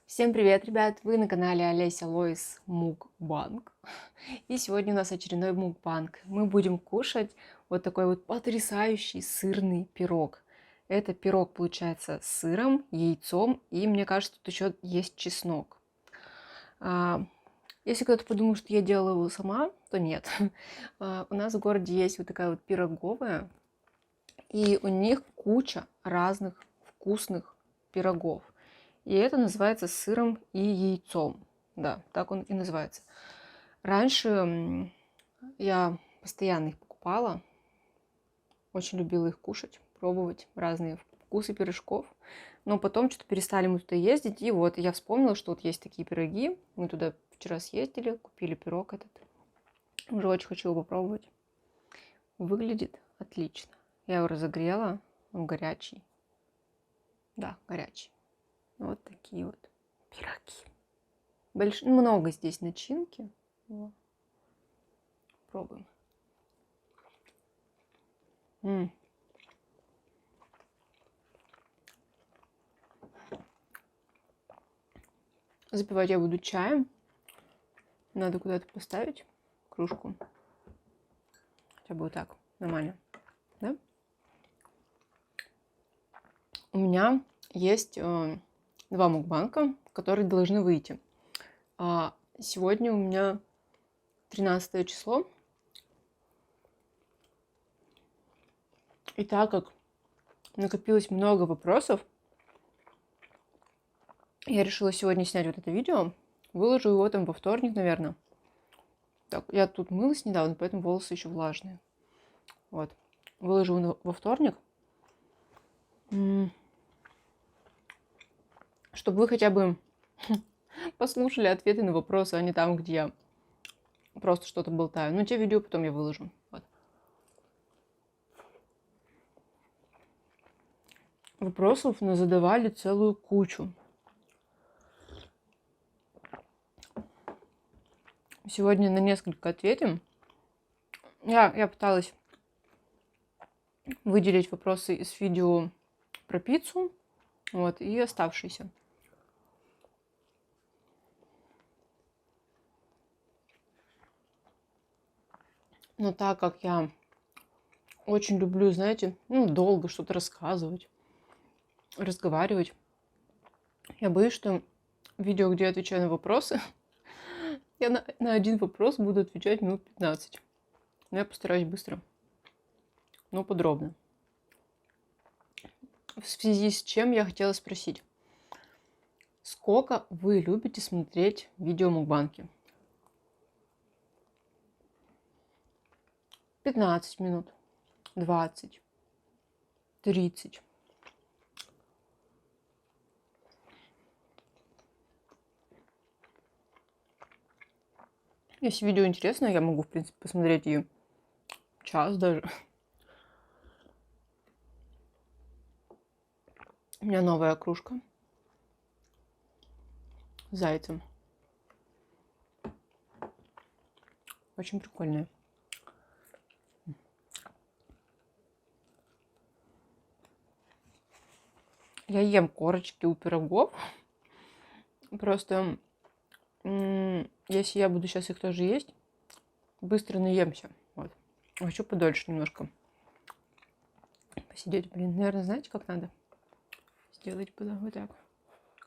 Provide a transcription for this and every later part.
Всем привет, ребят! Вы на канале Олеся Лоис Мукбанг. И сегодня у нас очередной мукбанг. Мы будем кушать вот такой вот потрясающий сырный пирог. Это пирог получается с сыром, яйцом и, мне кажется, тут еще есть чеснок. А, Если кто-то подумал, что я делала его сама, то нет. У нас в городе есть вот такая вот пироговая, и у них куча разных вкусных пирогов. И это называется сыром и яйцом. Да, так он и называется. Раньше я постоянно их покупала. Очень любила их кушать, пробовать разные вкусы пирожков. Но потом что-то перестали мы туда ездить. И вот я вспомнила, что вот есть такие пироги. Мы туда вчера съездили, купили пирог этот. Уже очень хочу его попробовать. Выглядит отлично. Я его разогрела. Он горячий. Да, горячий. Вот такие вот пироги. Много здесь начинки. Вот. Пробуем. Запивать я буду чаем. Надо куда-то поставить кружку. Хотя бы вот так. Нормально. Да? У меня есть два мукбанка, которые должны выйти. Сегодня у меня 13 число. И так как накопилось много вопросов, я решила сегодня снять вот это видео. Выложу его там во вторник, наверное. Так, я тут мылась недавно, поэтому волосы еще влажные. Вот. Выложу во вторник. Чтобы вы хотя бы послушали ответы на вопросы, а не там, где я просто что-то болтаю. Ну, те видео потом я выложу. Вот. Вопросов задавали целую кучу. Сегодня на несколько ответим. Я пыталась выделить вопросы из видео про пиццу, вот, и оставшиеся. Но так как я очень люблю, знаете, долго что-то рассказывать, разговаривать, я боюсь, что видео, где я отвечаю на вопросы, я на один вопрос буду отвечать минут 15. Но я постараюсь быстро, но подробно. В связи с чем я хотела спросить. Сколько вы любите смотреть видео мукбанки? 15 минут, 20, 30. Если видео интересное, я могу, в принципе, посмотреть и час даже. У меня новая кружка с зайцем. Очень прикольная. Я ем корочки у пирогов. Просто, если я буду сейчас их тоже есть, быстро наемся. Вот. Хочу подольше немножко посидеть. Блин, наверное, знаете, как надо сделать было? Вот так.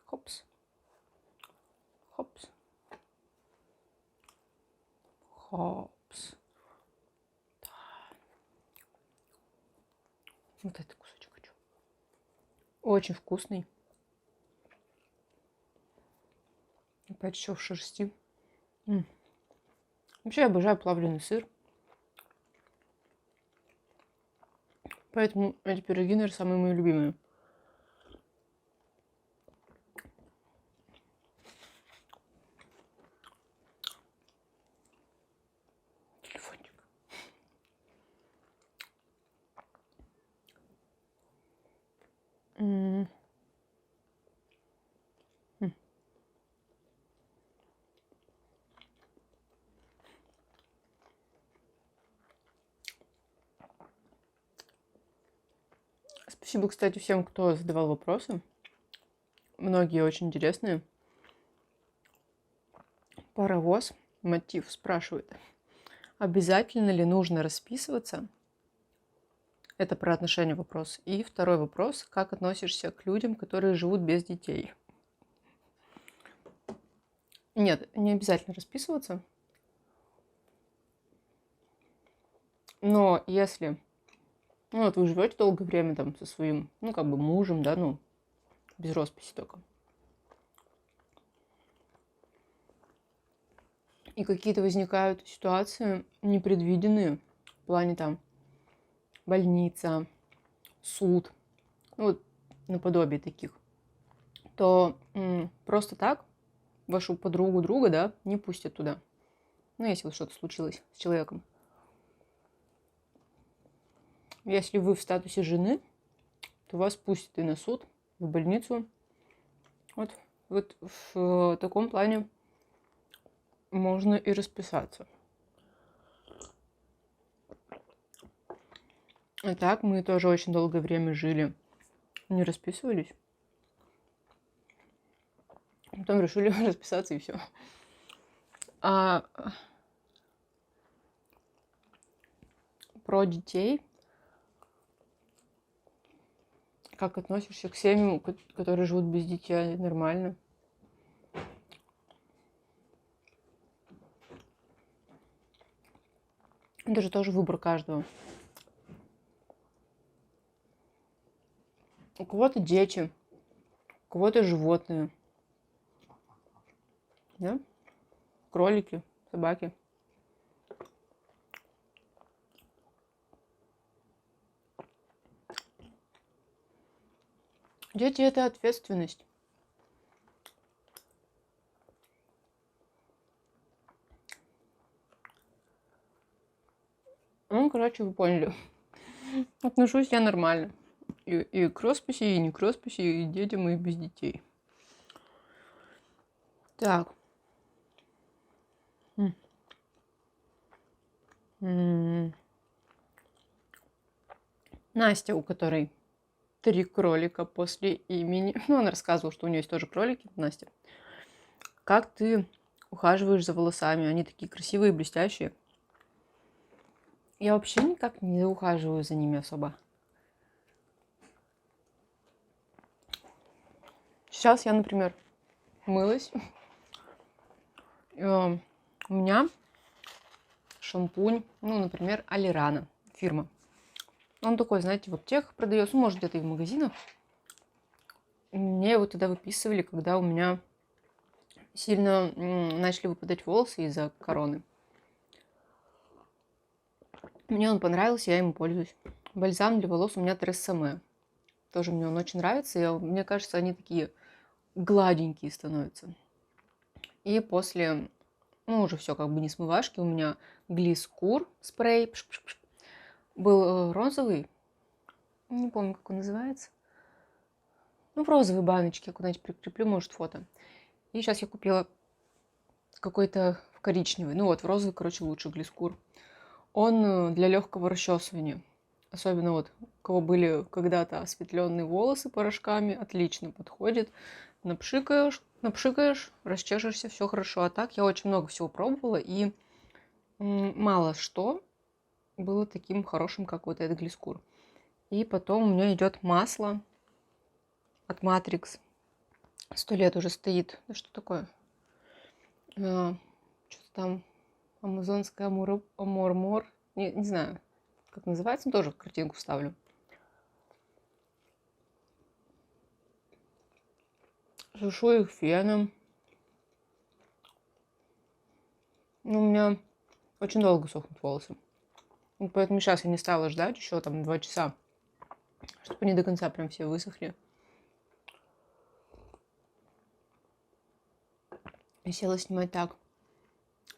Хопс. Хопс. Хопс. Да. Вот этот кусочек хочу. Очень вкусный. Опять еще в шерсти. Вообще я обожаю плавленый сыр. Поэтому эти пироги, наверное, самые мои любимые. Телефончик. Спасибо, кстати, всем, кто задавал вопросы. Многие очень интересные. Паровоз. Мотив спрашивает. Обязательно ли нужно расписываться? Это про отношения вопрос. И второй вопрос. Как относишься к людям, которые живут без детей? Нет, не обязательно расписываться. Но если вот вы живете долгое время там со своим, как бы мужем, да, без росписи только. И какие-то возникают ситуации непредвиденные в плане там больница, суд, наподобие таких, то просто так вашу подругу друга, да, не пустят туда. Если вот что-то случилось с человеком. Если вы в статусе жены, то вас пустят и на суд, в больницу. Вот в таком плане можно и расписаться. А так мы тоже очень долгое время жили, не расписывались. Потом решили расписаться и все. А про детей. Как относишься к семьям, которые живут без детей? Нормально. Это же тоже выбор каждого. У кого-то дети, у кого-то животные. Да? Кролики, собаки. Дети — это ответственность. Короче, вы поняли. Отношусь я нормально. И к росписи, и не к росписи, и к детям, и без детей. Так. Настя, у которой 3 кролика после имени. Она рассказывала, что у нее есть тоже кролики. Настя, как ты ухаживаешь за волосами? Они такие красивые, блестящие. Я вообще никак не ухаживаю за ними особо. Сейчас я, например, мылась. У меня шампунь, например, Алирана, фирма. Он такой, знаете, в аптеках продается, может, где-то и в магазинах. Мне его тогда выписывали, когда у меня сильно начали выпадать волосы из-за короны. Мне он понравился, я им пользуюсь. Бальзам для волос у меня Трессаме. Тоже мне он очень нравится. Мне кажется, они такие гладенькие становятся. И после, уже все как бы не смывашки, у меня Глискур спрей. Был розовый. Не помню, как он называется. В розовой баночке. Я куда-нибудь прикреплю, может, фото. И сейчас я купила какой-то в коричневый. В розовый, лучше Глискур. Он для легкого расчесывания. Особенно у кого были когда-то осветленные волосы порошками, отлично подходит. Напшикаешь, расчешешься, все хорошо. А так я очень много всего пробовала, и мало что было таким хорошим, как вот этот Глискур. И потом у меня идет масло от Matrix. 100 лет уже стоит. Что такое? Что-то там амазонская амурмор. Не знаю, как называется, но тоже картинку вставлю. Сушу их феном. У меня очень долго сохнут волосы. Поэтому сейчас я не стала ждать еще 2 часа, чтобы они до конца прям все высохли. И села снимать так.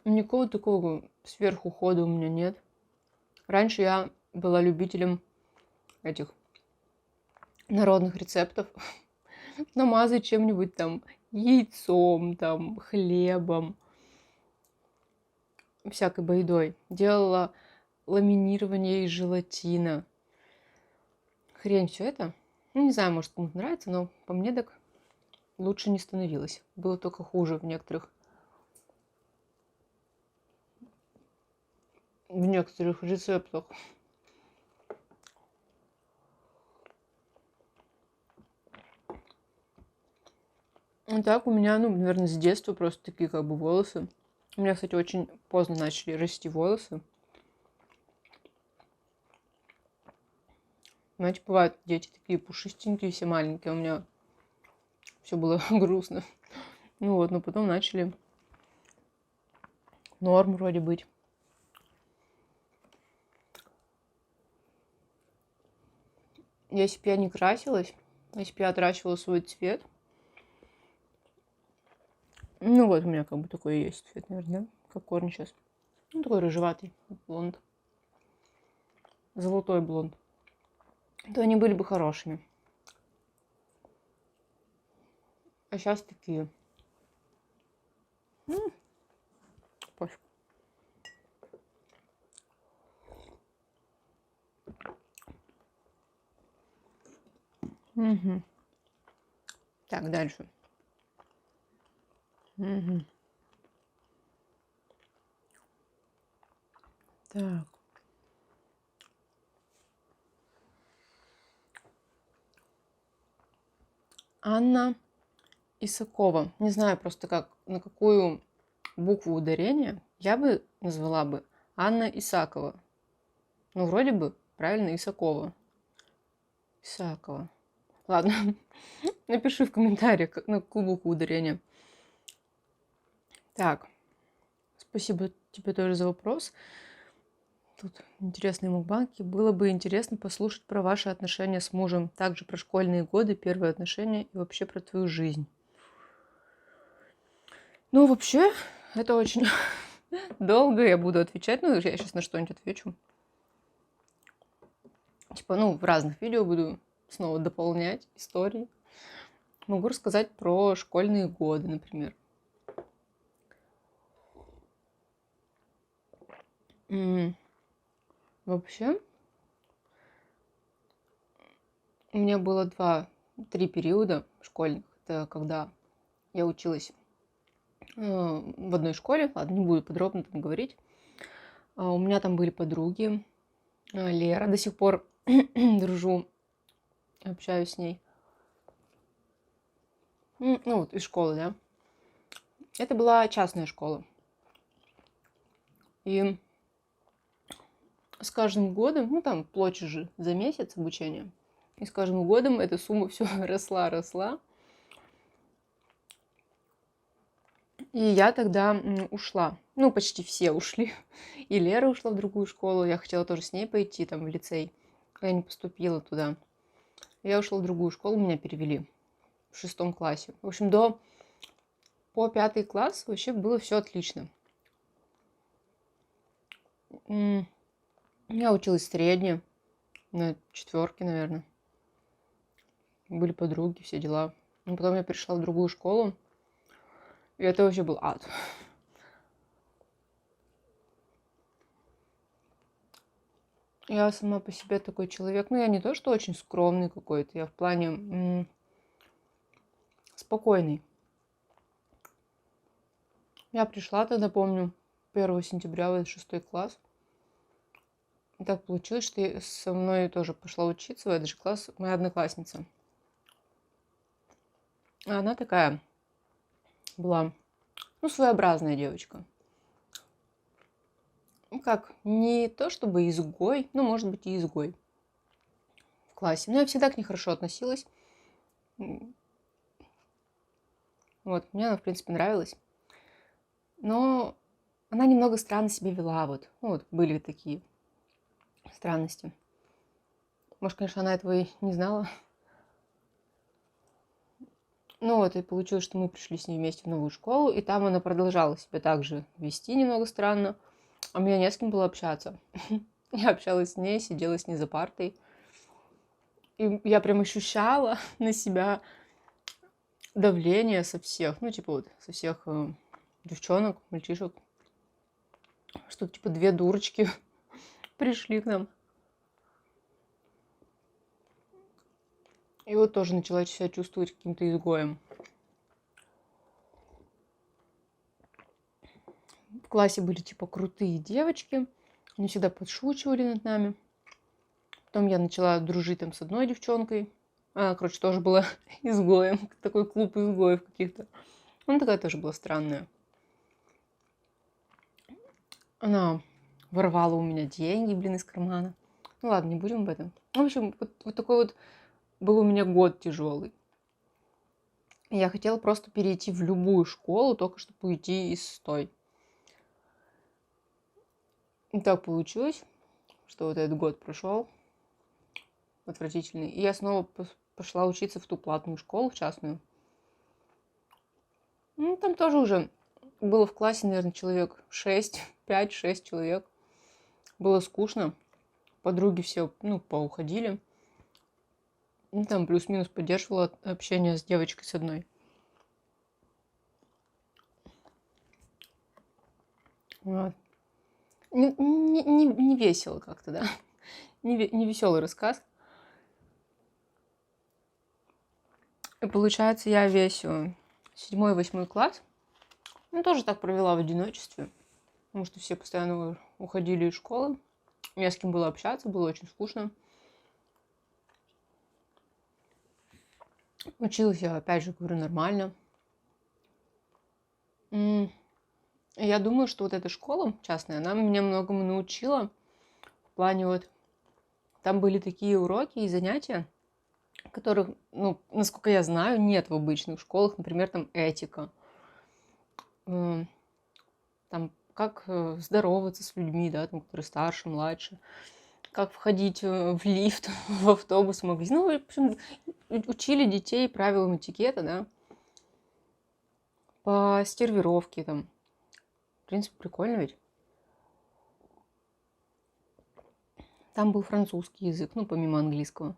Никакого такого сверхухода у меня нет. Раньше я была любителем этих народных рецептов. Намазать чем-нибудь яйцом, хлебом, всякой байдой. Делала ламинирование из желатина. Хрень все это. Не знаю, может, кому-то нравится, но по мне так лучше не становилось. Было только хуже в некоторых в некоторых рецептах. Так у меня, ну, наверное, с детства просто такие как бы волосы. У меня, кстати, очень поздно начали расти волосы. Знаете, бывают дети такие пушистенькие, все маленькие, а у меня все было грустно. Ну вот, но потом начали норм вроде быть. Если бы я не красилась, если бы я отращивала свой цвет, ну вот у меня как бы такой и есть цвет, наверное, да? Как корни сейчас. Ну, такой рыжеватый блонд. Золотой блонд. То они были бы хорошими. А сейчас такие. Пофиг. Угу. Так, дальше. Угу. Так. Анна Исакова. Не знаю просто как, на какую букву ударения. Я бы назвала бы Анна Исакова. Ну, вроде бы правильно Исакова. Исакова. Ладно, напиши в комментариях, на какую букву ударения. Так, спасибо тебе тоже за вопрос. Тут интересные мукбанки. Было бы интересно послушать про ваши отношения с мужем, также про школьные годы, первые отношения и вообще про твою жизнь. Ну, вообще, это очень долго я буду отвечать. Ну, я сейчас на что-нибудь отвечу. Типа, ну, в разных видео буду снова дополнять истории. Могу рассказать про школьные годы, например. Вообще, у меня было 2-3 периода школьных. Это когда я училась в одной школе. Ладно, не буду подробно там говорить. У меня там были подруги. Лера, до сих пор дружу, общаюсь с ней. Ну, вот из школы, да. Это была частная школа. И с каждым годом, ну, там платишь же за месяц обучения. И с каждым годом эта сумма все росла. И я тогда ушла. Ну, почти все ушли. И Лера ушла в другую школу. Я хотела тоже с ней пойти там в лицей. Я не поступила туда. Я ушла в другую школу, меня перевели в 6 классе. В общем, по 5 класс вообще было все отлично. Я училась средне, на 4, наверное. Были подруги, все дела. Но потом я пришла в другую школу, и это вообще был ад. Я сама по себе такой человек. Ну, я не то, что очень скромный какой-то. Я в плане спокойный. Я пришла тогда, помню, 1 сентября в 6 класс. И так получилось, что со мной тоже пошла учиться в этот же класс моя одноклассница. А она такая была, ну, своеобразная девочка. Ну, как, не то чтобы изгой, ну, может быть, и изгой в классе. Но я всегда к ней хорошо относилась. Вот, мне она, в принципе, нравилась. Но она немного странно себя вела, вот. Ну, вот были такие странности. Может, конечно, она этого и не знала. Ну вот, и получилось, что мы пришли с ней вместе в новую школу, и там она продолжала себя также вести немного странно. А мне не с кем было общаться. Я общалась с ней, сидела с ней за партой. И я прям ощущала на себя давление со всех. Ну, типа вот, со всех девчонок, мальчишек. Что, типа, 2 дурочки пришли к нам. И вот тоже начала себя чувствовать каким-то изгоем. В классе были, типа, крутые девочки, Они всегда подшучивали над нами. Потом я начала дружить там с одной девчонкой. Она, короче, тоже была изгоем. Такой клуб изгоев каких-то. Она такая тоже была странная. Она воровала у меня деньги, блин, из кармана. Ну ладно, не будем об этом. В общем, вот такой вот был у меня год тяжелый. Я хотела просто перейти в любую школу, только чтобы уйти из той. И так получилось, что вот этот год прошел отвратительный. И я снова пошла учиться в ту платную школу, в частную. Ну, там тоже уже было в классе, наверное, человек 6, 5-6 человек. Было скучно. Подруги все, поуходили. Ну, там плюс-минус поддерживала общение с девочкой с одной. Вот. Не весело как-то, да. Не веселый рассказ. И получается, я весь 7-8 класс, тоже так провела в одиночестве. Потому что все постоянно уходили из школы. Не с кем было общаться, было очень скучно. Училась я, опять же, говорю, нормально. Я думаю, что вот эта школа частная, она меня многому научила. В плане вот, там были такие уроки и занятия, которых, насколько я знаю, нет в обычных школах. Например, там этика. Там как здороваться с людьми, да, там, которые старше, младше. Как входить в лифт, в автобус, в магазин. В общем, учили детей правилам этикета, да. По сервировке там. В принципе, прикольно ведь. Там был французский язык, помимо английского.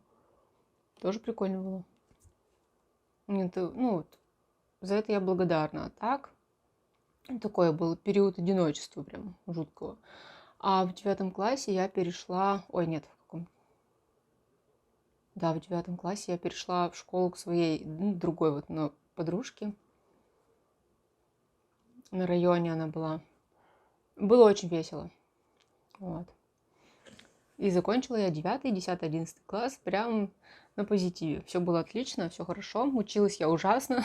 Тоже прикольно было. Это, за это я благодарна. А так, такой был период одиночества прям жуткого. А в 9 классе я перешла... Ой, нет, в каком? Да, в 9 классе я перешла в школу к своей другой подружке. На районе она была. Было очень весело. Вот. И закончила я 9, 10, 11 класс прям на позитиве. Все было отлично, все хорошо. Училась я ужасно.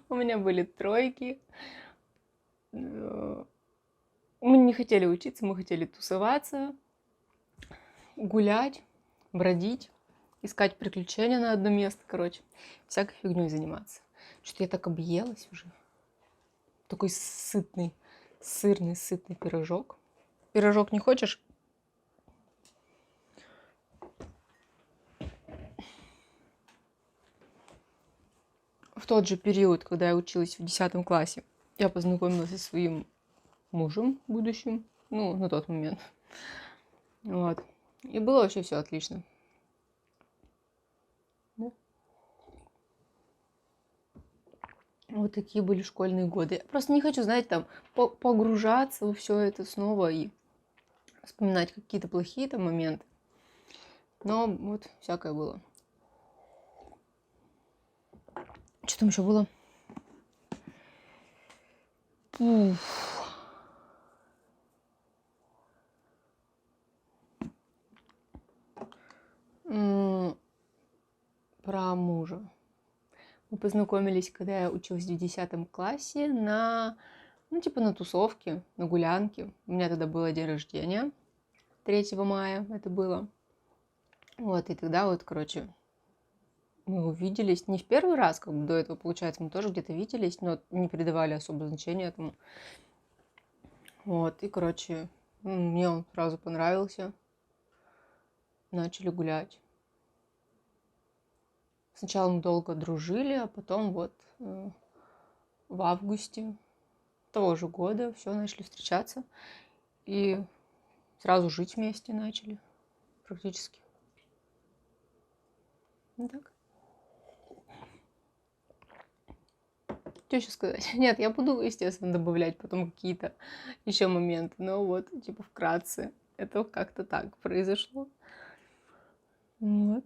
У меня были тройки. Мы не хотели учиться, мы хотели тусоваться, гулять, бродить, искать приключения на одно место, короче. Всякой фигней заниматься. Что-то я так объелась уже. Такой сытный, сырный, сытный пирожок. Пирожок не хочешь? В тот же период, когда я училась в 10 классе, я познакомилась со своим мужем будущим, на тот момент. Вот. И было вообще все отлично. Да. Вот такие были школьные годы. Я просто не хочу, знаете, там погружаться во все это снова и вспоминать какие-то плохие там моменты. Но вот всякое было. Что там еще было? Про мужа. Мы познакомились, когда я училась в 10 классе на тусовке, на гулянке. У меня тогда было день рождения, 3 мая это было. Вот, и тогда короче, мы увиделись не в первый раз, как бы до этого, получается, мы тоже где-то виделись, но не придавали особо значения этому. Вот, и, короче, мне он сразу понравился. Начали гулять. Сначала мы долго дружили, а потом в августе того же года все, начали встречаться. И сразу жить вместе начали, практически. Ну так. Что еще сказать? Нет, я буду, естественно, добавлять потом какие-то еще моменты, но вкратце. Это как-то так произошло. Вот.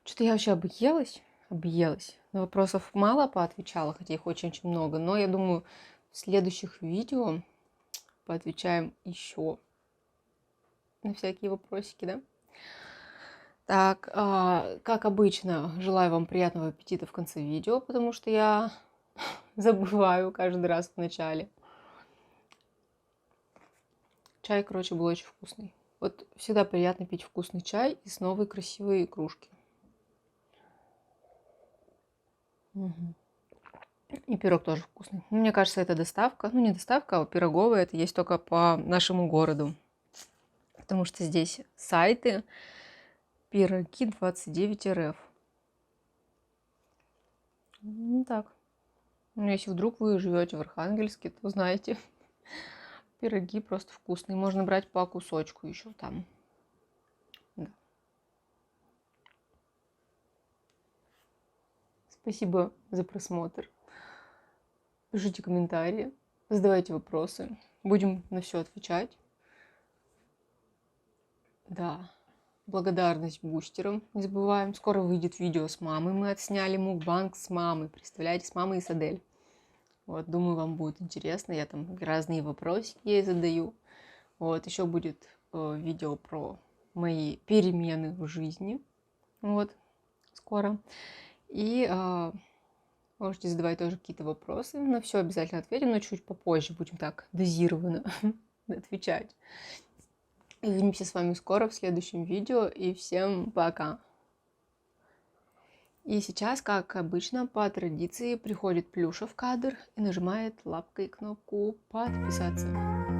Что-то я вообще объелась. На вопросов мало поотвечала, хотя их очень-очень много. Но я думаю, в следующих видео поотвечаем еще на всякие вопросики, да? Так, как обычно, желаю вам приятного аппетита в конце видео, потому что я забываю каждый раз в начале. Чай, короче, был очень вкусный. Вот всегда приятно пить вкусный чай из новой красивой кружки. Угу. И пирог тоже вкусный. Мне кажется, это доставка. Ну, не доставка, а пироговая. Это есть только по нашему городу. Потому что здесь сайты пироги 29 РФ. Ну так. Ну, если вдруг вы живете в Архангельске, то знаете, пироги просто вкусные. Можно брать по кусочку еще там. Да. Спасибо за просмотр. Пишите комментарии, задавайте вопросы. Будем на все отвечать. Да. Благодарность бустерам. Не забываем. Скоро выйдет видео с мамой. Мы отсняли мукбанг с мамой. Представляете, с мамой и с Адель. Вот, думаю, вам будет интересно. Я там разные вопросики ей задаю. Вот, еще будет видео про мои перемены в жизни. Вот, скоро. И можете задавать тоже какие-то вопросы. На все обязательно ответим, но чуть попозже будем так дозированно отвечать. Увидимся с вами скоро в следующем видео. И всем пока! И сейчас, как обычно, по традиции, приходит Плюша в кадр и нажимает лапкой кнопку «Подписаться».